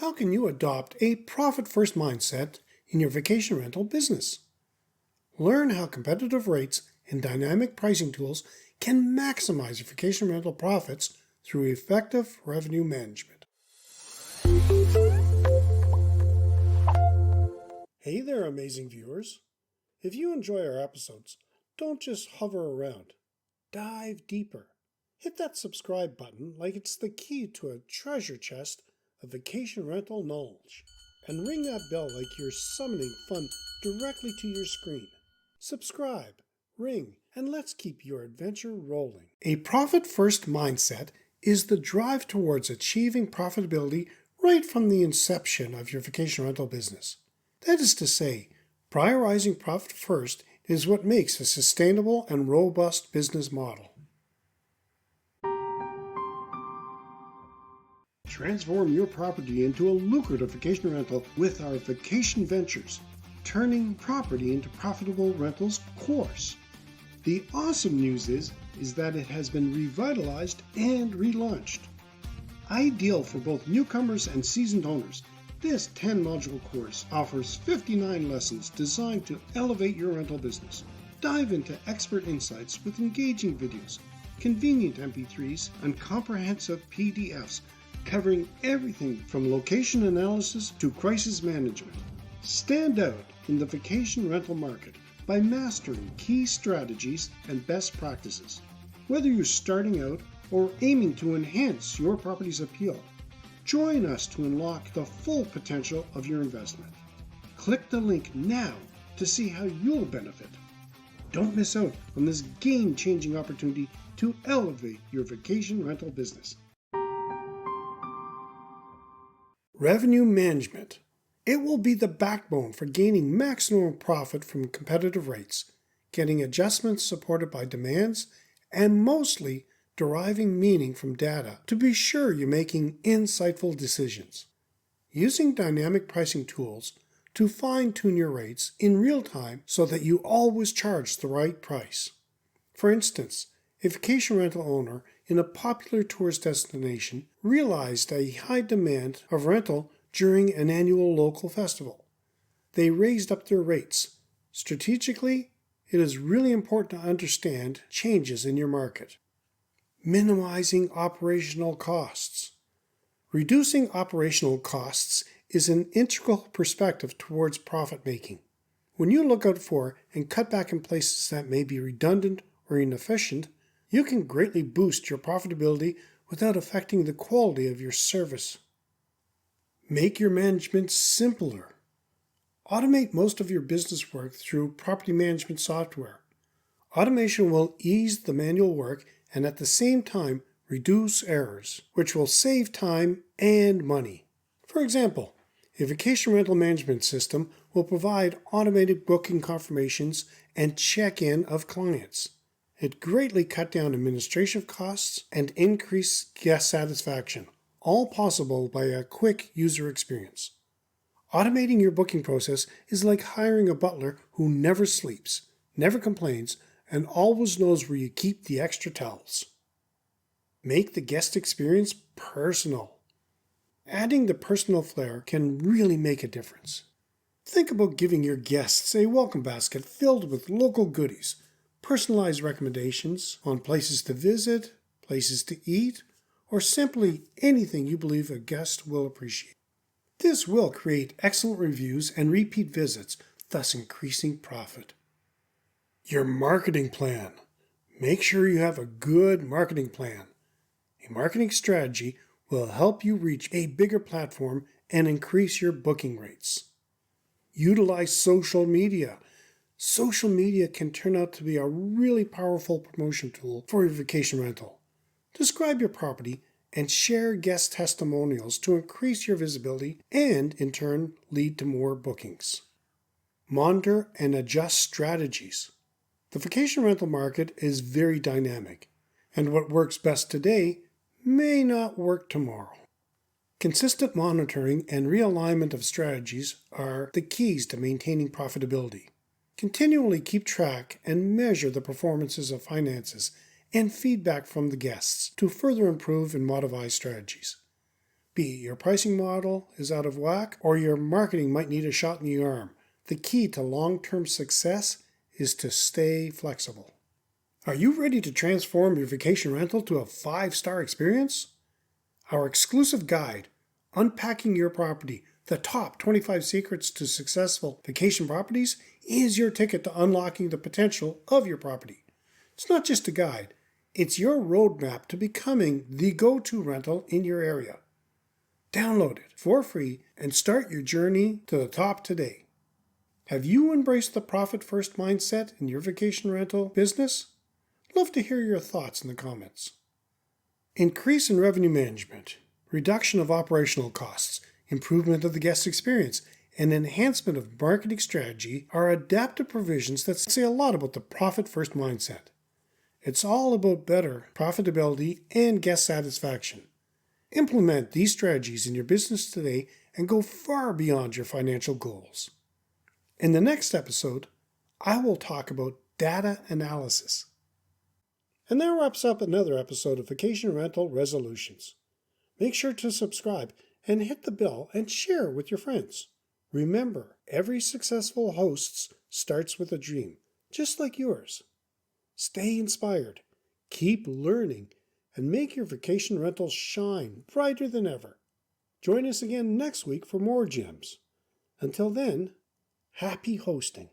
How can you adopt a profit-first mindset in your vacation rental business? Learn how competitive rates and dynamic pricing tools can maximize your vacation rental profits through effective revenue management. Hey there, amazing viewers. If you enjoy our episodes, don't just hover around. Dive deeper. Hit that subscribe button like it's the key to a treasure chest of vacation rental knowledge. And ring that bell like you're summoning fun directly to your screen. Subscribe, ring, and let's keep your adventure rolling. A profit-first mindset is the drive towards achieving profitability right from the inception of your vacation rental business. That is to say, prioritizing profit first is what makes a sustainable and robust business model. Transform your property into a lucrative vacation rental with our Vacation Ventures, Turning Property into Profitable Rentals course. The awesome news is that it has been revitalized and relaunched. Ideal for both newcomers and seasoned owners, this 10-module course offers 59 lessons designed to elevate your rental business. Dive into expert insights with engaging videos, convenient MP3s, and comprehensive PDFs covering everything from location analysis to crisis management. Stand out in the vacation rental market by mastering key strategies and best practices. Whether you're starting out or aiming to enhance your property's appeal, join us to unlock the full potential of your investment. Click the link now to see how you'll benefit. Don't miss out on this game-changing opportunity to elevate your vacation rental business. Revenue management. It will be the backbone for gaining maximum profit from competitive rates, getting adjustments supported by demands, and mostly deriving meaning from data to be sure you're making insightful decisions. Using dynamic pricing tools to fine-tune your rates in real time so that you always charge the right price. For instance, a vacation rental owner in a popular tourist destination realized a high demand of rental during an annual local festival. They raised up their rates. Strategically, it is really important to understand changes in your market. Minimizing operational costs. Reducing operational costs is an integral perspective towards profit making. When you look out for and cut back in places that may be redundant or inefficient, you can greatly boost your profitability without affecting the quality of your service. Make your management simpler. Automate most of your business work through property management software. Automation will ease the manual work and at the same time reduce errors, which will save time and money. For example, a vacation rental management system will provide automated booking confirmations and check-in of clients. It greatly cut down administrative costs and increased guest satisfaction, all possible by a quick user experience. Automating your booking process is like hiring a butler who never sleeps, never complains, and always knows where you keep the extra towels. Make the guest experience personal. Adding the personal flair can really make a difference. Think about giving your guests a welcome basket filled with local goodies, personalized recommendations on places to visit, places to eat, or simply anything you believe a guest will appreciate. This will create excellent reviews and repeat visits, thus increasing profit. Your marketing plan. Make sure you have a good marketing plan. A marketing strategy will help you reach a bigger platform and increase your booking rates. Utilize social media. Social media can turn out to be a really powerful promotion tool for your vacation rental. Describe your property and share guest testimonials to increase your visibility and, in turn, lead to more bookings. Monitor and adjust strategies. The vacation rental market is very dynamic, and what works best today may not work tomorrow. Consistent monitoring and realignment of strategies are the keys to maintaining profitability. Continually keep track and measure the performances of finances and feedback from the guests to further improve and modify strategies. Be it your pricing model is out of whack or your marketing might need a shot in the arm, the key to long-term success is to stay flexible. Are you ready to transform your vacation rental to a 5-star experience? Our exclusive guide, Unpacking Your Property, the top 25 secrets to successful vacation properties, is your ticket to unlocking the potential of your property. It's not just a guide, it's your roadmap to becoming the go-to rental in your area. Download it for free and start your journey to the top today. Have you embraced the profit-first mindset in your vacation rental business? Love to hear your thoughts in the comments. Increase in revenue management, reduction of operational costs, improvement of the guest experience, and enhancement of marketing strategy are adaptive provisions that say a lot about the profit-first mindset. It's all about better profitability and guest satisfaction. Implement these strategies in your business today and go far beyond your financial goals. In the next episode, I will talk about data analysis. And that wraps up another episode of Vacation Rental Resolutions. Make sure to subscribe and hit the bell and share with your friends. Remember, every successful host starts with a dream, just like yours. Stay inspired, keep learning, and make your vacation rentals shine brighter than ever. Join us again next week for more gems. Until then, happy hosting.